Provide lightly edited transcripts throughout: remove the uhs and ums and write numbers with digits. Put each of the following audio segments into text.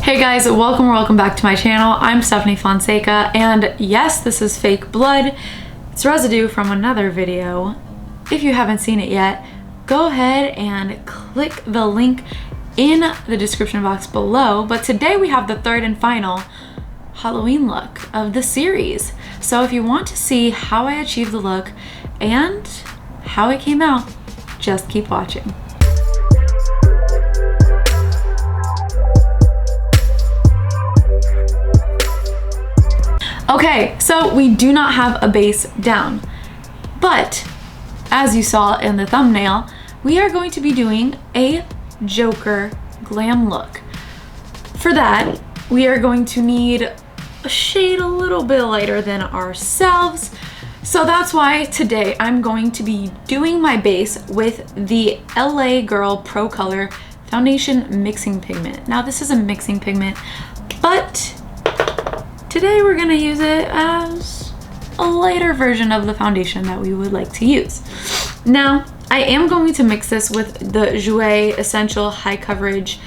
Hey guys, welcome back to my channel. I'm Stephanie Fonseca, and yes, this is fake blood. It's residue from another video. If you haven't seen it yet, go ahead and click the link in the description box below. But today we have the third and final Halloween look of the series. So if you want to see how I achieved the look and how it came out, just keep watching. Okay, so we do not have a base down, but as you saw in the thumbnail, we are going to be doing a Joker glam look. For that, we are going to need a shade a little bit lighter than ourselves. So that's why today I'm going to be doing my base with the LA Girl Pro Color Foundation Mixing Pigment. Now this is a mixing pigment, but today we're gonna use it as a lighter version of the foundation that we would like to use. Now, I am going to mix this with the Jouer Essential High Coverage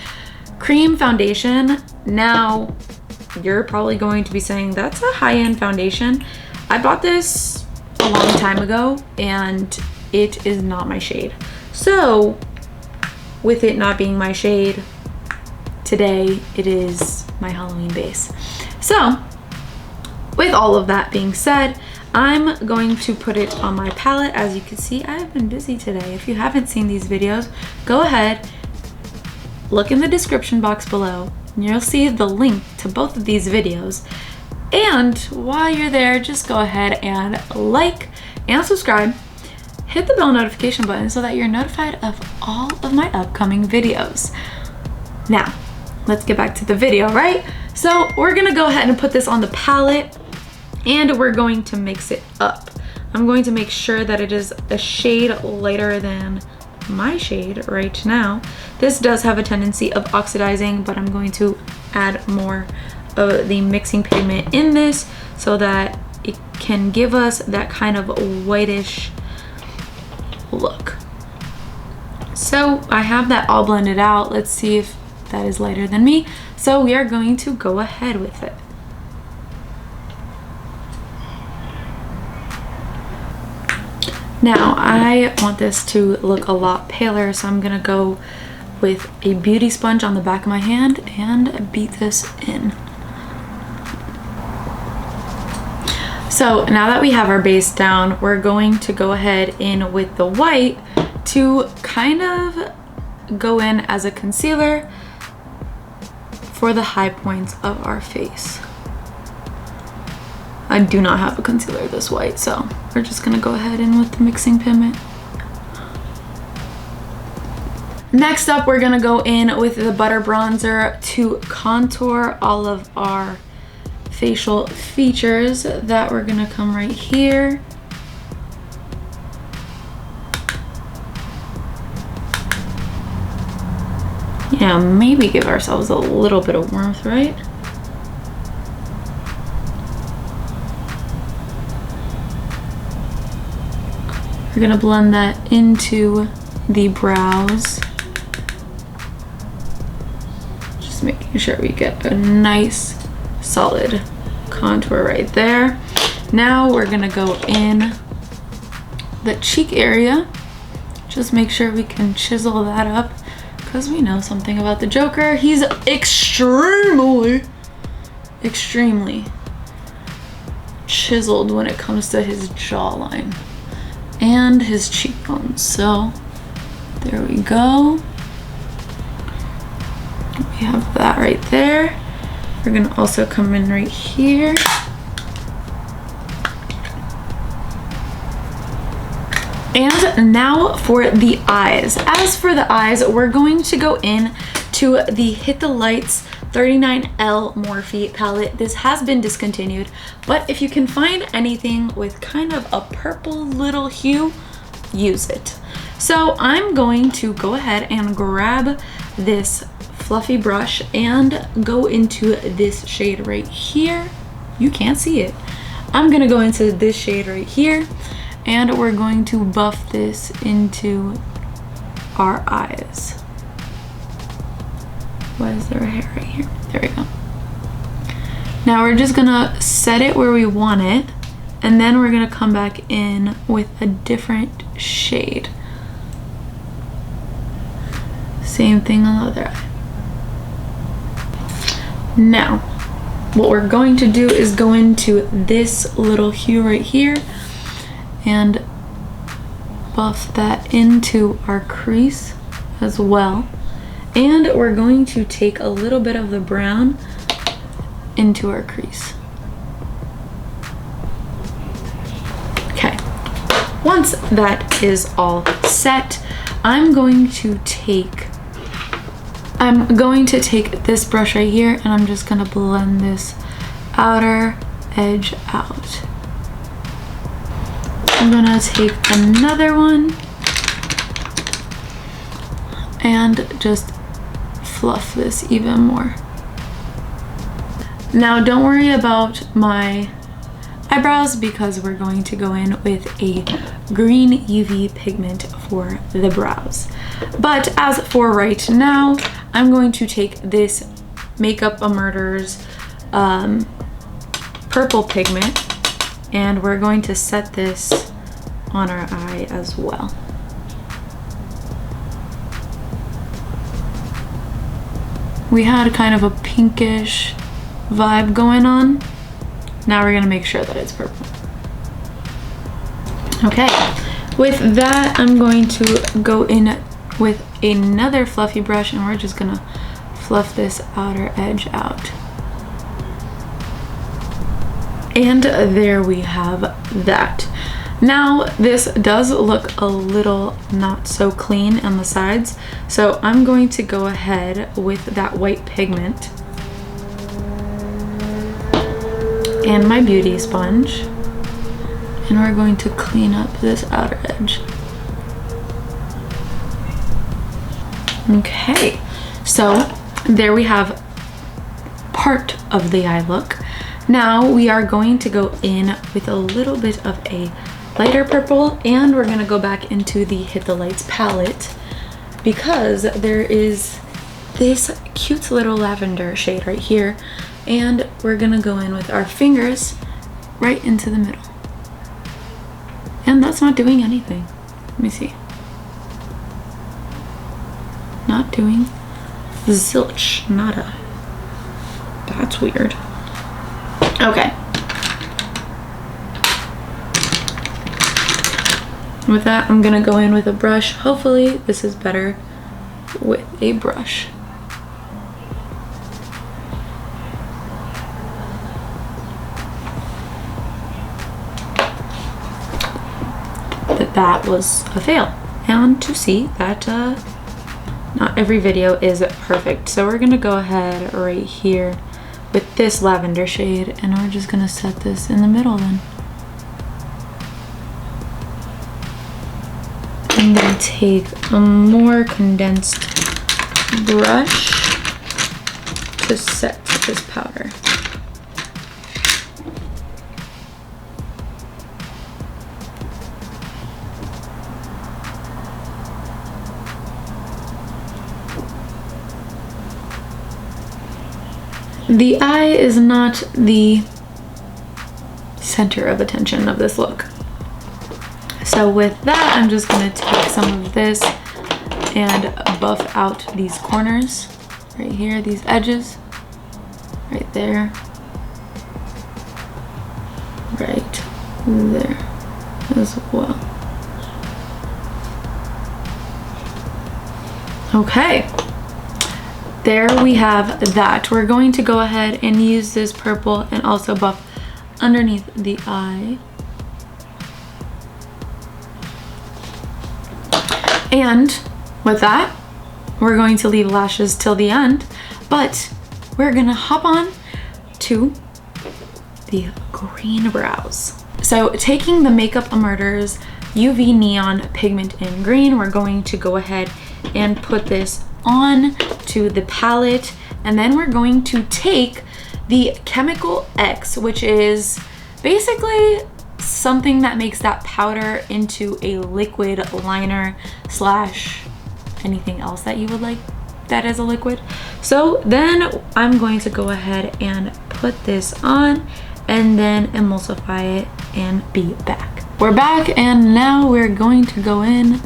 Cream Foundation. Now, you're probably going to be saying, that's a high-end foundation. I bought this a long time ago, and it is not my shade. So, with it not being my shade, today it is my Halloween base. So, with all of that being said, I'm going to put it on my palette. As you can see, I have been busy today. If you haven't seen these videos, go ahead, look in the description box below, and you'll see the link to both of these videos. And while you're there, just go ahead and like and subscribe. Hit the bell notification button so that you're notified of all of my upcoming videos. Now, let's get back to the video, right? So we're gonna go ahead and put this on the palette, and we're going to mix it up. I'm going to make sure that it is a shade lighter than my shade right now. This does have a tendency of oxidizing, but I'm going to add more of the mixing pigment in this so that it can give us that kind of whitish look. So I have that all blended out. Let's see if that is lighter than me. So we are going to go ahead with it. Now, I want this to look a lot paler, so I'm gonna go with a beauty sponge on the back of my hand and beat this in. So now that we have our base down, we're going to go ahead in with the white to kind of go in as a concealer for the high points of our face. I do not have a concealer this white, so we're just gonna go ahead in with the mixing pigment. Next up, we're gonna go in with the butter bronzer to contour all of our facial features. That we're gonna come right here. Yeah, maybe give ourselves a little bit of warmth, right? We're gonna blend that into the brows. Just making sure we get a nice solid contour right there. Now we're gonna go in the cheek area. Just make sure we can chisel that up, because we know something about the Joker. He's extremely chiseled when it comes to his jawline and his cheekbones. So there we go. We have that right there. We're gonna also come in right here. And now for the eyes. As for the eyes, we're going to go in to the Hit the Lights 39L Morphe palette. This has been discontinued, but if you can find anything with kind of a purple little hue, use it. So I'm going to go ahead and grab this fluffy brush and go into this shade right here. You can't see it. I'm gonna go into this shade right here, and we're going to buff this into our eyes. Why is there a hair right here? There we go. Now we're just gonna set it where we want it, and then we're gonna come back in with a different shade. Same thing on the other eye. Now, what we're going to do is go into this little hue right here and buff that into our crease as well. And we're going to take a little bit of the brown into our crease. Okay, once that is all set, I'm going to take this brush right here, and I'm just gonna blend this outer edge out. I'm gonna take another one and just fluff this even more. Now don't worry about my eyebrows because we're going to go in with a green UV pigment for the brows. But as for right now, I'm going to take this Makeup a Murder's purple pigment, and we're going to set this on our eye as well. We had kind of a pinkish vibe going on. Now we're gonna make sure that it's purple. Okay, with that, I'm going to go in with another fluffy brush, and we're just gonna fluff this outer edge out. And there we have that. Now this does look a little not so clean on the sides, so I'm going to go ahead with that white pigment and my beauty sponge, and we're going to clean up this outer edge. Okay, so there we have part of the eye look. Now we are going to go in with a little bit of a lighter purple, and we're gonna go back into the Hit the Lights palette because there is this cute little lavender shade right here, and we're gonna go in with our fingers right into the middle. And that's not doing anything. Let me see. Not doing zilch, nada. That's weird. Okay. With that, I'm gonna go in with a brush. Hopefully this is better with a brush. That was a fail, and to see that not every video is perfect. So we're gonna go ahead right here with this lavender shade, and we're just gonna set this in the middle then. I'm gonna take a more condensed brush to set this powder. The eye is not the center of attention of this look. So with that, I'm just gonna take some of this and buff out these corners right here, these edges, right there, right there as well. Okay. There we have that. We're going to go ahead and use this purple and also buff underneath the eye. And with that, we're going to leave lashes till the end, but we're gonna hop on to the green brows. So taking the Makeup a Murder's UV Neon Pigment in Green, we're going to go ahead and put this on to the palette, and then we're going to take the Chemical X, which is basically something that makes that powder into a liquid liner slash anything else that you would like that is a liquid. So then I'm going to go ahead and put this on and then emulsify it and be back. We're back, and now we're going to go in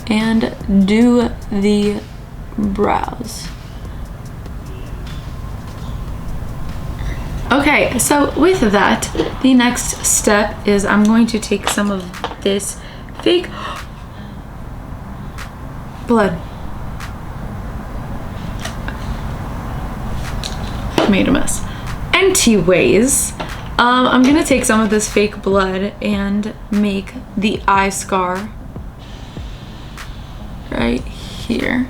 and do the brows. Okay, so with that, the next step is I'm going to take some of this fake blood. Made a mess. Anyways, I'm gonna take some of this fake blood and make the eye scar right here.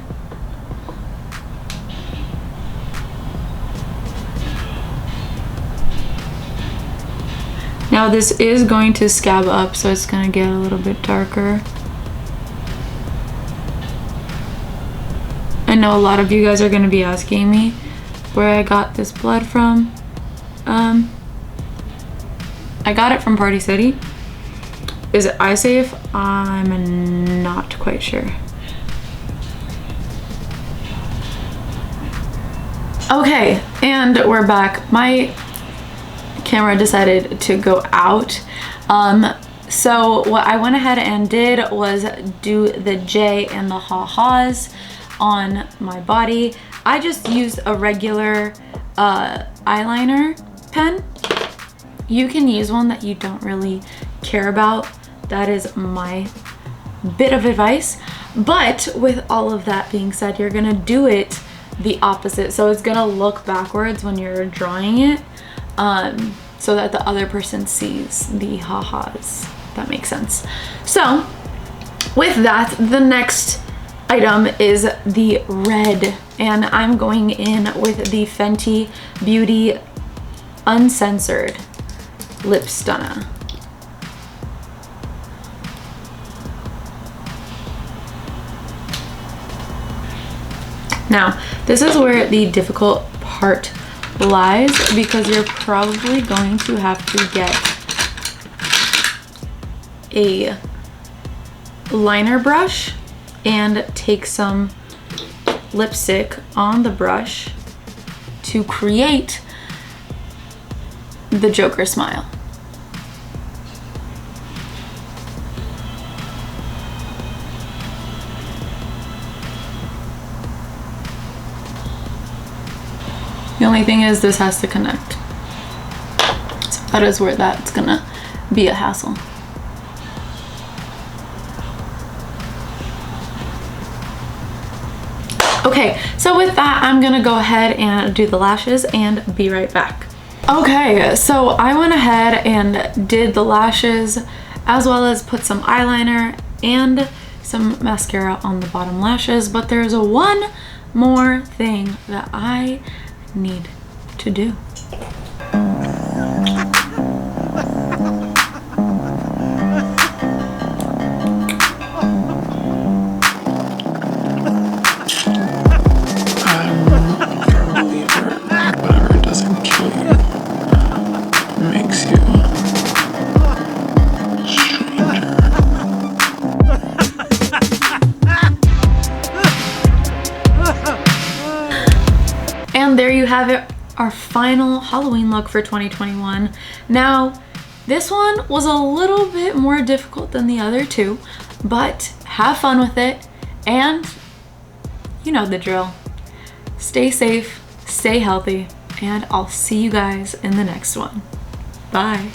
Now this is going to scab up, so it's gonna get a little bit darker. I know a lot of you guys are gonna be asking me where I got this blood from. I got it from Party City. Is it eye safe? I'm not quite sure. Okay, and we're back. My camera decided to go out. So what I went ahead and did was do the J and the ha-has on my body. I just used a regular eyeliner pen. You can use one that you don't really care about. That is my bit of advice. But with all of that being said, you're gonna do it the opposite. So it's gonna look backwards when you're drawing it, so that the other person sees the ha-has. That makes sense. So with that, the next item is the red, and I'm going in with the Fenty Beauty Uncensored Lip Stunner. Now, this is where the difficult part lies, because you're probably going to have to get a liner brush and take some lipstick on the brush to create the Joker smile. The only thing is this has to connect. So that is where that's gonna be a hassle. Okay, so with that, I'm gonna go ahead and do the lashes and be right back. Okay, so I went ahead and did the lashes as well as put some eyeliner and some mascara on the bottom lashes, but there's one more thing that I need to do. And there you have it, our final Halloween look for 2021. Now, this one was a little bit more difficult than the other two, but have fun with it, and you know the drill. Stay safe, stay healthy, and I'll see you guys in the next one. Bye.